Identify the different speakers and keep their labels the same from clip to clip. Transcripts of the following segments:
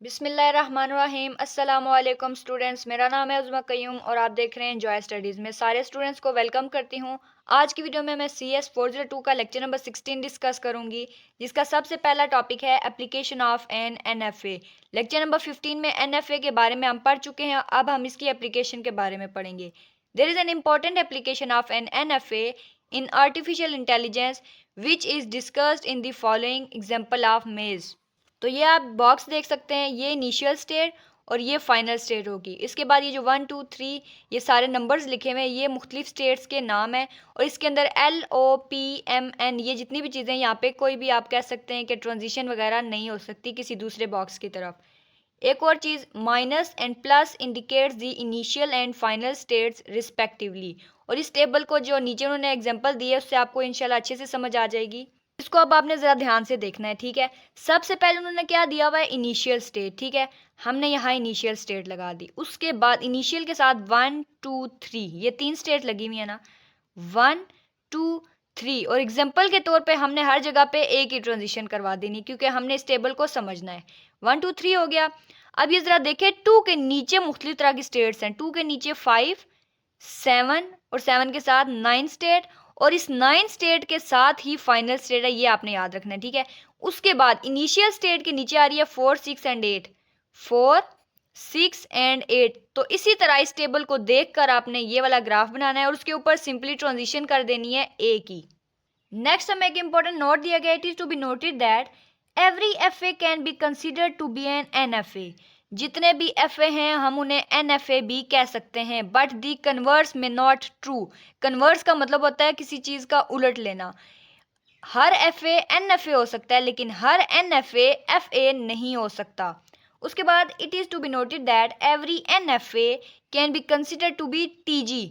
Speaker 1: बिस्मिल्लाहिर्रहमानिर्रहीम। अस्सलाम वालेकुम स्टूडेंट्स, मेरा नाम है उज़्मा क़य्यूम और आप देख रहे हैं एंजॉय स्टडीज़ में। सारे स्टूडेंट्स को वेलकम करती हूँ। आज की वीडियो में मैं CS 402 का लेक्चर नंबर 16 डिस्कस करूंगी, जिसका सबसे पहला टॉपिक है application of an NFA। Lecture number 15 में NFA के बारे में हम पढ़ चुके हैं, अब हम इसकी एप्लीकेशन के बारे में पढ़ेंगे। There is an important application of an NFA in artificial intelligence which is discussed in the following example of maze. तो ये आप बॉक्स देख सकते हैं, ये इनिशियल स्टेट और ये फाइनल स्टेट होगी। इसके बाद ये जो 1 2 3 ये सारे नंबर्स लिखे हुए हैं, ये मुख्तलिफ स्टेट्स के नाम हैं और इसके अंदर LOPMN ये जितनी भी चीज़ें यहाँ पे कोई भी आप कह सकते हैं कि ट्रांजिशन वगैरह नहीं हो सकती किसी दूसरे बॉक्स की तरफ। एक और चीज़, minus and plus indicates the initial and final states respectively. और इस टेबल को जो नीचे उन्होंने एग्जांपल दिए है उससे आपको इंशाल्लाह अच्छे से समझ आ जाएगी। इसको अब आपने ज़रा ध्यान से देखना है, ठीक है। सबसे पहले उन्होंने क्या दिया हुआ है, इनिशियल स्टेट, ठीक है। हमने यहाँ इनिशियल स्टेट लगा दी। उसके बाद इनिशियल के साथ 1 2 3 ये 3 स्टेट लगी हुई है ना, 1 2 3। और एग्जाम्पल के तौर पे हमने हर जगह पे एक ही ट्रांजिशन करवा देनी, क्योंकि हमने इस टेबल को समझना है। 1 2 3 हो गया। अब ये ज़रा देखें, 2 के नीचे मुख्तलिफ तरह की स्टेट्स हैं। 2 के नीचे 5 7 और 7 के साथ 9 स्टेट और इस 9 स्टेट के साथ ही फाइनल स्टेट है, ये आपने याद रखना है, ठीक है। उसके बाद इनिशियल स्टेट के नीचे आ रही है 4 6 एंड 8, 4 6 एंड 8। तो इसी तरह इस टेबल को देखकर आपने ये वाला ग्राफ बनाना है और उसके ऊपर सिंपली ट्रांजिशन कर देनी है ए की। नेक्स्ट हमें एक इंपॉर्टेंट नोट दिया गया, it is to be noted that every FA can be considered to be an NFA। जितने भी FA हैं हम उन्हें NFA भी कह सकते हैं, बट दी कन्वर्स में नॉट ट्रू। कन्वर्स का मतलब होता है किसी चीज़ का उलट लेना। हर FA NFA हो सकता है लेकिन हर NFA FA नहीं हो सकता। उसके बाद it is to be noted that every NFA can be considered to be TG।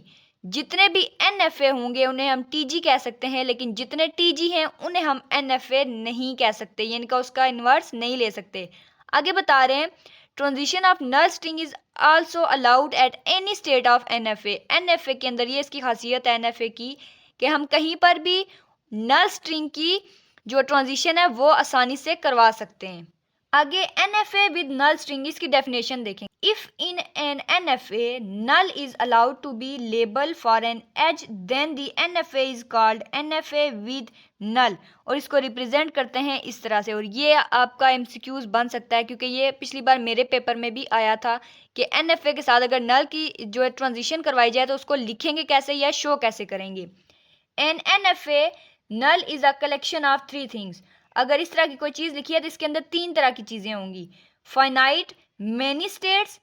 Speaker 1: जितने भी NFA होंगे उन्हें हम TG कह सकते हैं, लेकिन जितने TG हैं उन्हें हम NFA नहीं कह सकते, यानी कि उसका इन्वर्स नहीं ले सकते। आगे बता रहे हैं, transition of null string is also allowed at any state of NFA। NFA के अंदर ये इसकी खासियत है NFA की कि हम कहीं पर भी नल स्ट्रिंग की जो ट्रांजिशन है वो आसानी से करवा सकते हैं। आगे NFA विद नल स्ट्रिंग, इसकी डेफिनेशन देखें। If in an NFA null is allowed to be label for an edge then the NFA is called NFA with null। और इसको रिप्रेजेंट करते हैं इस तरह से। और ये आपका MCQs बन सकता है, क्योंकि ये पिछली बार मेरे पेपर में भी आया था कि NFA के साथ अगर नल की जो है ट्रांजिशन करवाई जाए तो उसको लिखेंगे कैसे या शो कैसे करेंगे। An NFA null is a collection of 3 things। अगर इस तरह की कोई चीज़ लिखी है तो इसके अंदर 3 तरह की चीज़ें होंगी। फाइनाइट मेनी स्टेट्स,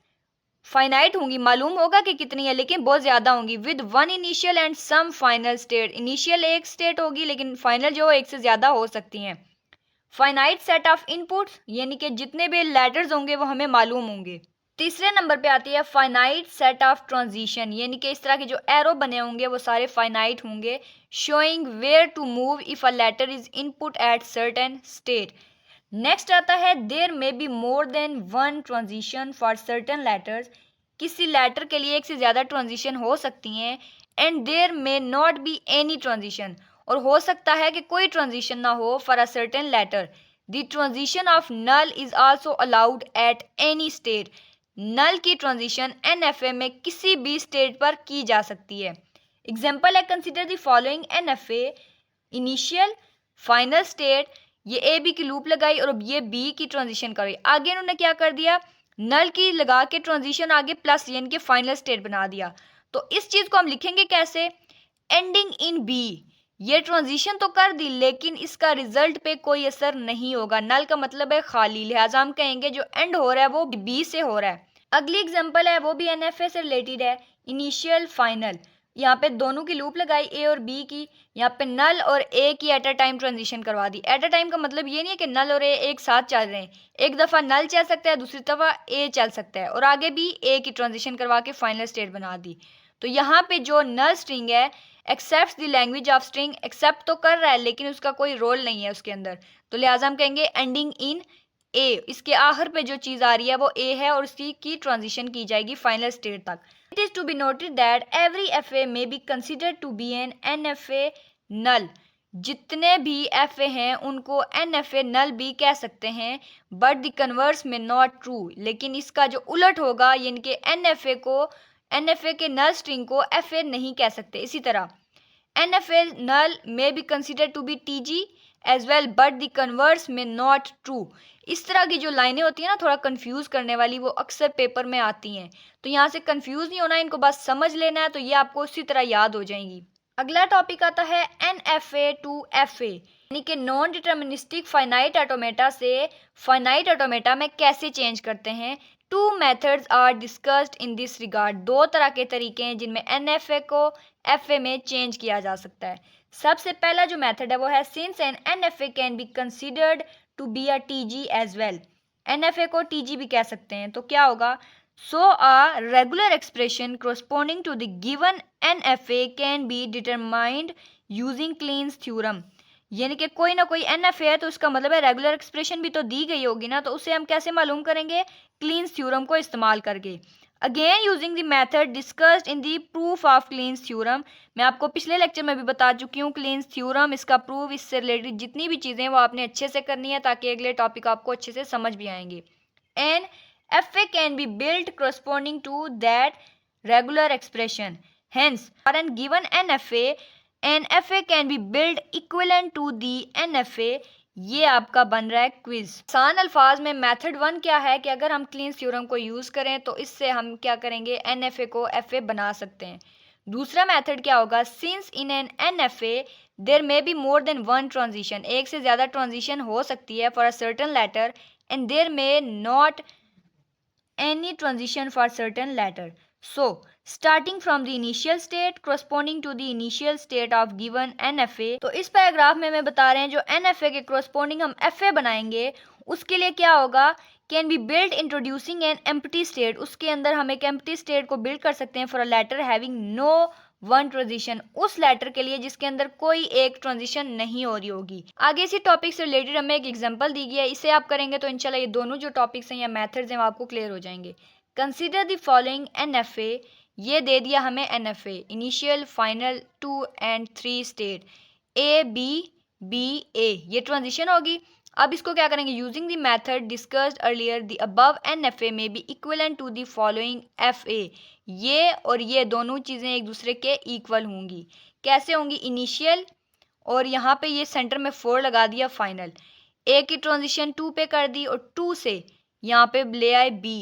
Speaker 1: फाइनाइट होंगी, मालूम होगा कि कितनी है लेकिन बहुत ज़्यादा होंगी। With 1 initial and some final state, initial एक स्टेट होगी लेकिन फाइनल जो एक से ज़्यादा हो सकती हैं। फाइनाइट सेट ऑफ इनपुट्स, यानी कि जितने भी लेटर्स होंगे वो हमें मालूम होंगे। तीसरे नंबर पे आती है फाइनाइट सेट ऑफ ट्रांजिशन, यानी कि इस तरह के जो एरो बने होंगे वो सारे फाइनाइट होंगे, showing where to move if a letter is input at certain state. Next आता है there may be more than one transition for certain letters. किसी लेटर के लिए एक से ज़्यादा ट्रांजिशन हो सकती हैं। And there may not be any transition, और हो सकता है कि कोई ट्रांजिशन ना हो for a certain letter. The transition of null is also allowed at any state. नल की ट्रांजिशन NFA में किसी भी स्टेट पर की जा सकती है। एग्जाम्पल है, consider the following NFA initial final state. ये AB की लूप लगाई और अब ये B की ट्रांजिशन करी। आगे इन्होंने क्या कर दिया, नल की लगा के ट्रांजिशन आगे प्लस यानी कि फाइनल स्टेट बना दिया। तो इस चीज को हम लिखेंगे कैसे, एंडिंग इन B। ये ट्रांजिशन तो कर दी लेकिन इसका रिजल्ट पे कोई असर नहीं होगा। नल का मतलब है खाली, लिहाजा हम कहेंगे जो एंड हो रहा है वो B से हो रहा है। अगली एग्जांपल है वो भी NFA से रिलेटेड है, इनिशियल फाइनल। यहाँ पे दोनों की लूप लगाई A और B की, यहाँ पे नल और A की एट अ टाइम ट्रांजिशन करवा दी। एट अ टाइम का मतलब ये नहीं है कि नल और A एक साथ चल रहे हैं, एक दफ़ा नल चल सकता है दूसरी दफ़ा A चल सकता है, और आगे भी A की ट्रांजिशन करवा के फाइनल स्टेट बना दी। तो यहाँ पे जो नल स्ट्रिंग है accept the language of string, accept तो कर रहा है लेकिन उसका कोई रोल नहीं है उसके अंदर, तो लिहाजा हम कहेंगे एंडिंग इन A। इसके आखिर पे जो चीज़ आ रही है वो A है और उसकी की ट्रांजिशन की जाएगी फाइनल स्टेट तक। It is to be noted that every FA may be considered to be an NFA null। जितने भी एफ ए हैं उनको एन एफ ए नल भी कह सकते हैं, बट द कन्वर्स में नॉट ट्रू। लेकिन इसका जो उलट होगा, यानी कि एन एफ ए के नल स्ट्रिंग को एफ ए नहीं कह सकते। इसी तरह N F A null may be consider to be T G as well, but the converse में नॉट ट्रू। इस तरह की जो लाइनें होती हैं ना, थोड़ा कंफ्यूज करने वाली, वो अक्सर पेपर में आती हैं। तो यहाँ से कंफ्यूज नहीं होना, इनको बस समझ लेना है, तो ये आपको उसी तरह याद हो जाएंगी। अगला टॉपिक आता है N F A to F A, यानी कि नॉन डिटर्मिनिस्टिक फाइनाइट ऑटोमेटा से फाइनाइट ऑटोमेटा में कैसे चेंज करते हैं। Two methods are discussed in this regard. दो तरह के तरीके हैं जिनमें एन एफ ए को एफ ए में चेंज किया जा सकता है। सबसे पहला जो मेथड है वो है since N F A can be considered to be a T G as well. N F A को टी जी भी कह सकते हैं। तो क्या होगा, so a regular expression corresponding to the given NFA can be determined using Kleen's theorem। यानी कि कोई ना कोई NFA है तो उसका मतलब है रेगुलर एक्सप्रेशन भी तो दी गई होगी ना, तो उसे हम कैसे मालूम करेंगे, क्लीन्स थ्योरम को इस्तेमाल करके। Again using the method discussed in the proof of cleans theorem. मैं आपको पिछले लेक्चर में भी बता चुकी हूँ क्लीन्स थ्योरम, इसका प्रूफ, इससे रिलेटेड जितनी भी चीज़ें वो आपने अच्छे से करनी है ताकि अगले टॉपिक आपको अच्छे से समझ भी आएंगे। And FA can be built corresponding to that regular expression. Hence, for a given NFA, an FA can be built equivalent to the NFA। ये आपका बन रहा है क्विज। आसान अल्फाज में मेथड 1 क्या है कि अगर हम क्लीन्स थ्योरम को यूज करें तो इससे हम क्या करेंगे, NFA को FA बना सकते हैं। दूसरा मेथड क्या होगा, since in an NFA there may be more than one transition. एक से ज्यादा ट्रांजिशन हो सकती है for a certain letter, and there may not any transition for certain letter. So, starting from the initial state corresponding to the initial state of given NFA। तो इस paragraph में मैं बता रहे हैं जो NFA के corresponding हम FA बनाएंगे उसके लिए क्या होगा, can be build introducing an empty state. उसके अंदर हम एक एम्प्टी स्टेट को बिल्ड कर सकते हैं for a letter having no one transition, उस लेटर के लिए जिसके अंदर कोई एक ट्रांजिशन नहीं हो रही होगी। आगे इसी टॉपिक से रिलेटेड हमें एक एग्जांपल दी गई है, इसे आप करेंगे तो इंशाल्लाह ये दोनों जो टॉपिक्स हैं या मेथड्स हैं वो आपको क्लियर हो जाएंगे। Consider the following NFA। ये दे दिया हमें NFA, initial, final, 2 and 3 state, A B B A, ये ट्रांजिशन होगी। अब इसको क्या करेंगे, using the method discussed earlier the above NFA में be equivalent to the following FA। ये और ये दोनों चीज़ें एक दूसरे के इक्वल होंगी। कैसे होंगी, इनिशियल और यहाँ पे ये सेंटर में 4 लगा दिया, फाइनल। A की ट्रांजिशन 2 पे कर दी और 2 से यहाँ पे ले आए B,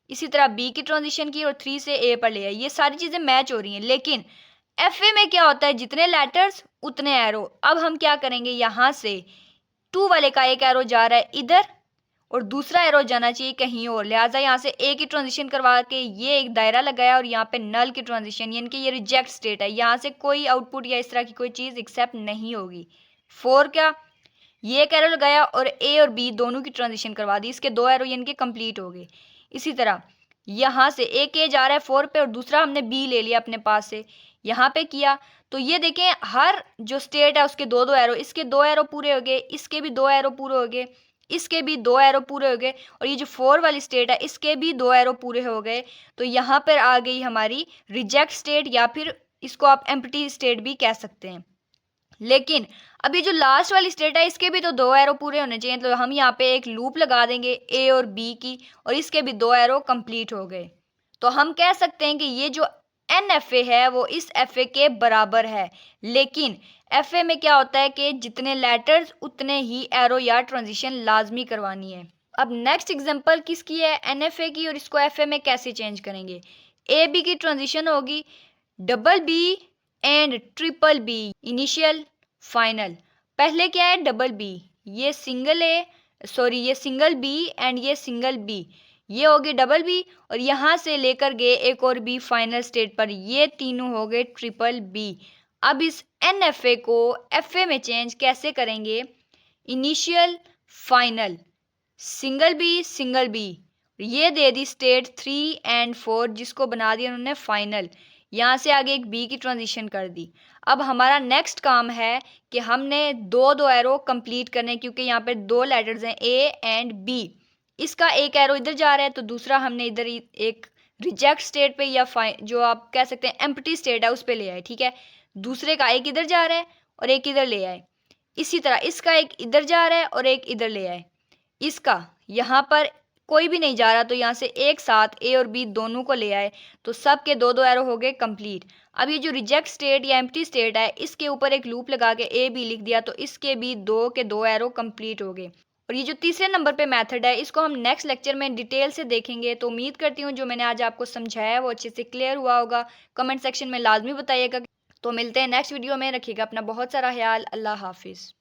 Speaker 1: इसी तरह B की ट्रांजिशन की और 3 से A पर ले आए। ये सारी चीज़ें मैच हो रही हैं। लेकिन FA में क्या होता है, जितने लेटर्स उतने एरो। अब हम क्या करेंगे, यहाँ से 2 वाले का एक एरो जा रहा है इधर और दूसरा एरो जाना चाहिए कहीं और, लिहाजा यहाँ से A की ट्रांजिशन करवा के ये एक दायरा लगाया और यहाँ पे नल की ट्रांजिशन, यानी कि ये रिजेक्ट स्टेट है, यहाँ से कोई आउटपुट या इस तरह की कोई चीज़ एक्सेप्ट नहीं होगी। 4 क्या, ये एक एरो लगाया और A और B दोनों की ट्रांजिशन करवा दी, इसके 2 एरो यानी कि कंप्लीट हो गए। इसी तरह यहाँ से एक A जा रहा है 4 पे और दूसरा हमने B ले लिया अपने पास से, यहाँ पे किया तो ये देखें हर जो स्टेट है उसके 2-2 एरो, इसके 2 एरो पूरे हो गए, इसके भी 2 एरो पूरे हो गए, इसके भी 2 एरो पूरे हो गए, और ये जो 4 वाली स्टेट है इसके भी 2 एरो पूरे हो गए। तो यहाँ पर आ गई हमारी रिजेक्ट स्टेट, या फिर इसको आप एम्प्टी स्टेट भी कह सकते हैं। लेकिन अभी जो लास्ट वाली स्टेट है इसके भी तो 2 एरो पूरे होने चाहिए, तो हम यहाँ पे एक लूप लगा देंगे A और B की, और इसके भी 2 एरो कंप्लीट हो गए। तो हम कह सकते हैं कि ये जो NFA है वो इस FA के बराबर है। लेकिन FA में क्या होता है कि जितने लेटर्स उतने ही एरो या ट्रांजिशन लाजमी करवानी है। अब नेक्स्ट एग्जांपल किसकी है, NFA की, और इसको FA में कैसे चेंज करेंगे। AB की ट्रांजिशन होगी double B and triple B, initial, final. पहले क्या है, डबल B, ये सिंगल ये सिंगल B एंड ये सिंगल B, ये हो गए डबल B, और यहाँ से लेकर गए एक और B फाइनल स्टेट पर, ये तीनों हो गए ट्रिपल B। अब इस NFA को FA में चेंज कैसे करेंगे, इनिशियल, फाइनल, सिंगल B, ये दे दी स्टेट 3 एंड 4 जिसको बना दिया उन्होंने फाइनल, यहाँ से आगे एक B की ट्रांजिशन कर दी। अब हमारा नेक्स्ट काम है कि हमने 2-2 एरो कंप्लीट करने, क्योंकि यहाँ पे 2 लेटर्स हैं A एंड B। इसका एक एरो इधर जा रहा है तो दूसरा हमने इधर एक रिजेक्ट स्टेट पे या जो आप कह सकते हैं एम्प्टी स्टेट है उस पे ले आए, ठीक है। दूसरे का एक इधर जा रहा है और एक इधर ले आए। इसी तरह इसका एक इधर जा रहा है और एक इधर ले आए। इसका यहाँ पर कोई भी नहीं जा रहा, तो यहाँ से एक साथ ए और बी दोनों को ले आए, तो सब के दो दो एरो हो गए कंप्लीट। अब ये जो रिजेक्ट स्टेट या एम्प्टी स्टेट है, इसके ऊपर एक लूप लगा के ए बी लिख दिया, तो इसके भी दो के दो एरो कंप्लीट हो गए। और ये जो तीसरे नंबर पे मेथड है, इसको हम नेक्स्ट लेक्चर में डिटेल से देखेंगे। तो उम्मीद करती हूँ जो मैंने आज आपको समझाया है वो अच्छे से क्लियर हुआ होगा। कमेंट सेक्शन में लाजमी बताइएगा। तो मिलते हैं नेक्स्ट वीडियो में। रखिएगा अपना बहुत सारा ख्याल। अल्लाह हाफिज़।